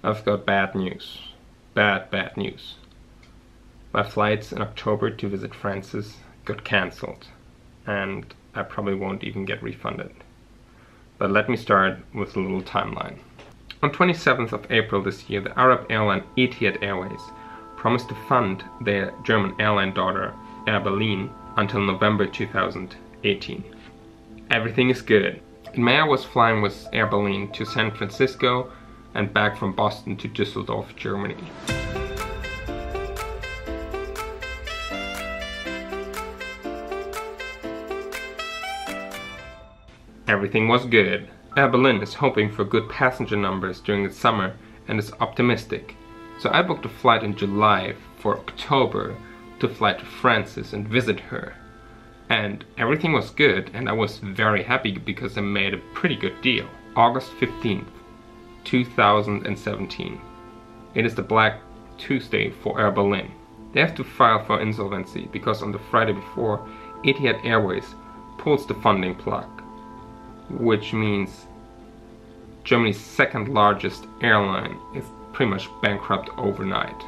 I've got bad news. Bad news. My flights in October to visit Francis got cancelled, and I probably won't even get refunded. But let me start with a little timeline. On 27th of April this year, the Arab airline Etihad Airways promised to fund their German airline daughter Airberlin until November 2018. Everything is good. In May I was flying with Airberlin to San Francisco and back from Boston to Düsseldorf, Germany. Everything was good. Airberlin is hoping for good passenger numbers during the summer and is optimistic. So I booked a flight in July for October to fly to Francis and visit her. And everything was good, and I was very happy because I made a pretty good deal. August 15th, 2017. It is the Black Tuesday for Airberlin. They have to file for insolvency because on the Friday before, Etihad Airways pulls the funding plug, which means Germany's second largest airline is pretty much bankrupt overnight.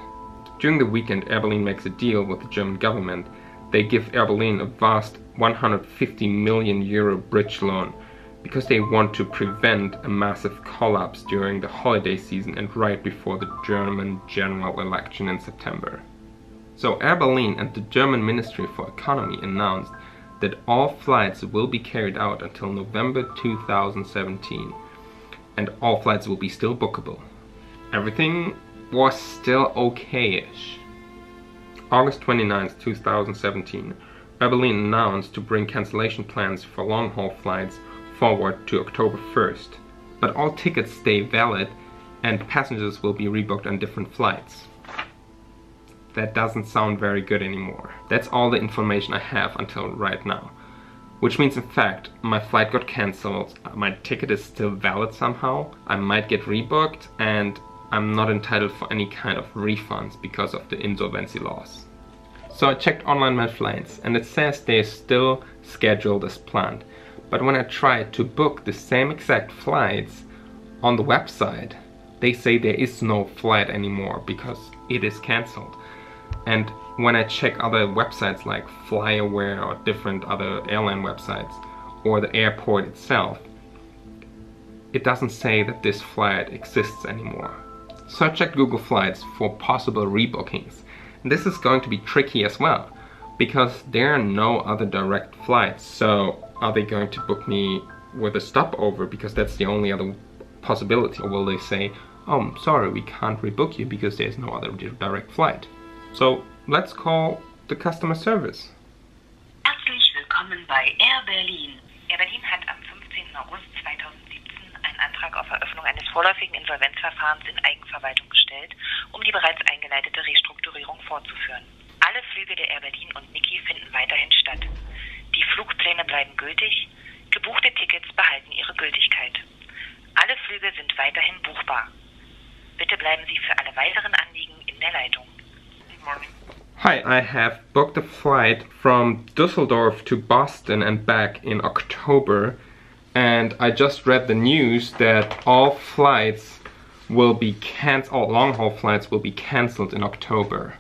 During the weekend, Airberlin makes a deal with the German government. They give Airberlin a vast 150 million euro bridge loan because they want to prevent a massive collapse during the holiday season and right before the German general election in September. So Airberlin and the German Ministry for Economy announced that all flights will be carried out until November 2017, and all flights will be still bookable. Everything was still okay-ish. August 29th, 2017, Airberlin announced to bring cancellation plans for long-haul flights forward to October 1st, but all tickets stay valid and passengers will be rebooked on different flights. That doesn't sound very good anymore. That's all the information I have until right now. Which means in fact, my flight got cancelled, my ticket is still valid somehow, I might get rebooked, and I'm not entitled for any kind of refunds because of the insolvency laws. So I checked online my flights and it says they're still scheduled as planned. But when I tried to book the same exact flights on the website, they say there is no flight anymore because it is cancelled. And when I check other websites like FlyAware or different other airline websites or the airport itself, it doesn't say that this flight exists anymore. So I checked Google Flights for possible rebookings. And this is going to be tricky as well because there are no other direct flights. So are they going to book me with a stopover because that's the only other possibility? Or will they say, oh, I'm sorry, we can't rebook you because there's no other direct flight? So let's call the customer service. Herzlich willkommen bei Airberlin. Airberlin hat am 15. August 2017 einen Antrag auf Eröffnung eines vorläufigen Insolvenzverfahrens in Eigenverwaltung gestellt, um die bereits eingeleitete Restrukturierung fortzuführen. Alle Flüge der Airberlin und Niki finden weiterhin statt. Die Flugpläne bleiben gültig, gebuchte Tickets behalten ihre Gültigkeit. Alle Flüge sind weiterhin buchbar. Bitte bleiben Sie für alle weiteren Anliegen in der Leitung. Hi, I have booked a flight from Düsseldorf to Boston and back in October, and I just read the news that all flights will be all long-haul flights will be cancelled in October.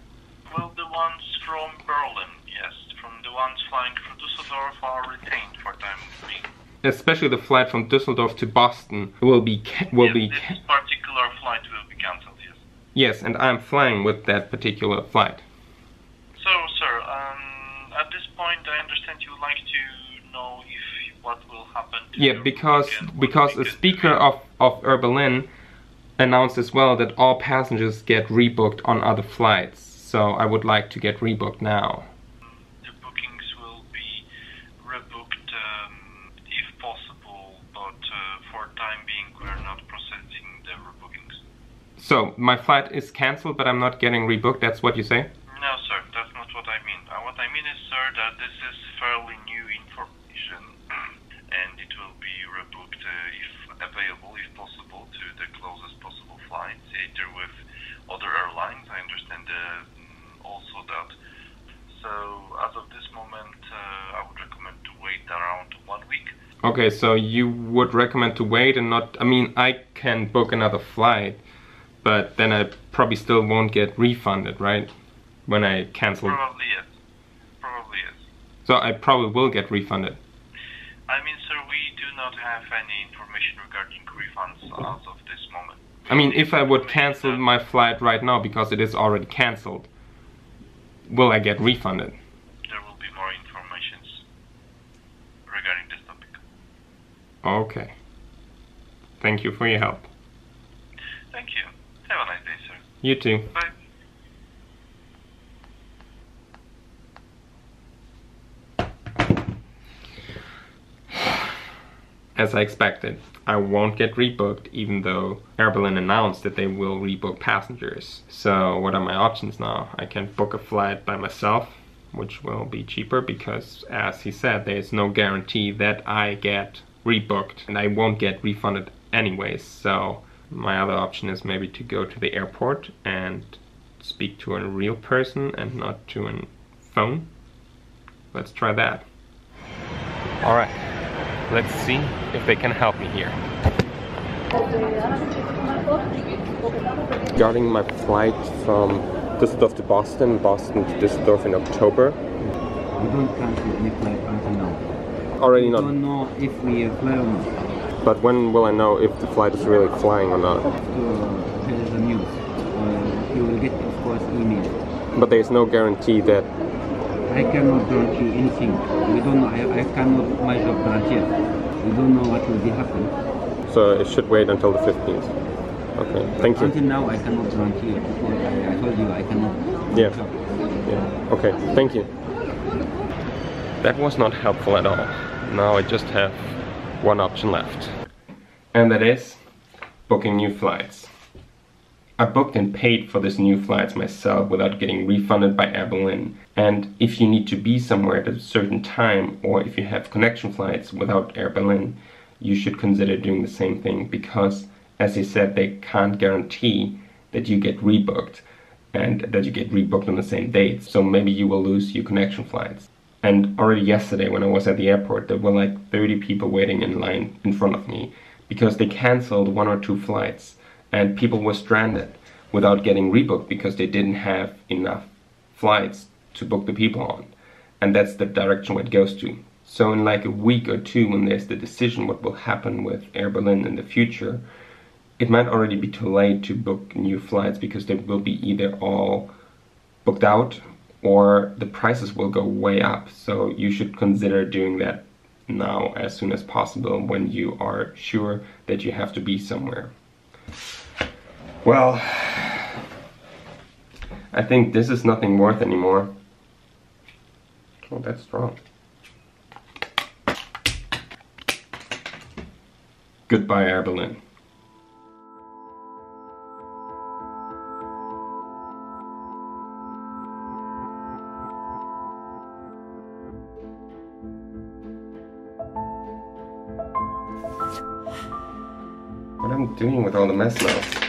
Well, the ones from Berlin, yes, from the ones flying from Düsseldorf are retained for time being. Especially the flight from Düsseldorf to Boston will be This particular flight will be cancelled, yes. Yes, and I'm flying with that particular flight. So, sir, at this point, I understand you would like to know what will happen to Yeah, your because a speaker of Airberlin announced as well that all passengers get rebooked on other flights. So I would like to get rebooked now. The bookings will be rebooked if possible, but for time being, we're not processing the rebookings. So my flight is cancelled, but I'm not getting rebooked. That's what you say? No, sir, that's not what I mean. What I mean is, sir, that this is fairly new information and it will be rebooked if available, if possible, to the closest possible flights, either with other airlines. I understand also that. So, as of this moment, I would recommend to wait around 1 week. Okay, so you would recommend to wait and not... I mean, I can book another flight, but then I probably still won't get refunded, right? When I cancel. Probably yes. Probably yes. So I probably will get refunded. I mean, sir, we do not have any information regarding refunds as of this moment. I mean, if I would cancel my flight right now because it is already cancelled, will I get refunded? There will be more information regarding this topic. Okay. Thank you for your help. Thank you. Have a nice day, sir. You too. Bye. As I expected, I won't get rebooked even though Airberlin announced that they will rebook passengers. So what are my options now? I can book a flight by myself, which will be cheaper because, as he said, there is no guarantee that I get rebooked and I won't get refunded anyways. So my other option is maybe to go to the airport and speak to a real person and not to a phone. Let's try that. Alright, let's see if they can help me here. Regarding my flight from Düsseldorf to Boston, Boston to Düsseldorf in October. We don't cancel any flight until now. Already We not. don't know if we fly or not. But when will I know if the flight is really flying or not? There is a news. You will get, of course, email. But there is no guarantee that. I cannot guarantee anything. We don't know. I cannot my job guarantee. We don't know what will be happening. So it should wait until the 15th. Okay, thank you. Until now, I cannot guarantee it because I told you I cannot. Yeah. Yeah. Okay, thank you. That was not helpful at all. Now I just have one option left. And that is booking new flights. I booked and paid for these new flights myself without getting refunded by Airberlin. And if you need to be somewhere at a certain time, or if you have connection flights without Airberlin, you should consider doing the same thing because, as he said, they can't guarantee that you get rebooked and that you get rebooked on the same date. So maybe you will lose your connection flights. And already yesterday when I was at the airport, there were like 30 people waiting in line in front of me because they cancelled 1 or 2 flights and people were stranded without getting rebooked because they didn't have enough flights to book the people on. And that's the direction where it goes to. So in like a week or 2, when there's the decision what will happen with Airberlin in the future, it might already be too late to book new flights because they will be either all booked out or the prices will go way up. So you should consider doing that now as soon as possible when you are sure that you have to be somewhere. Well, I think this is nothing worth anymore. Oh, that's strong. Goodbye, Airberlin. What am I doing with all the mess now?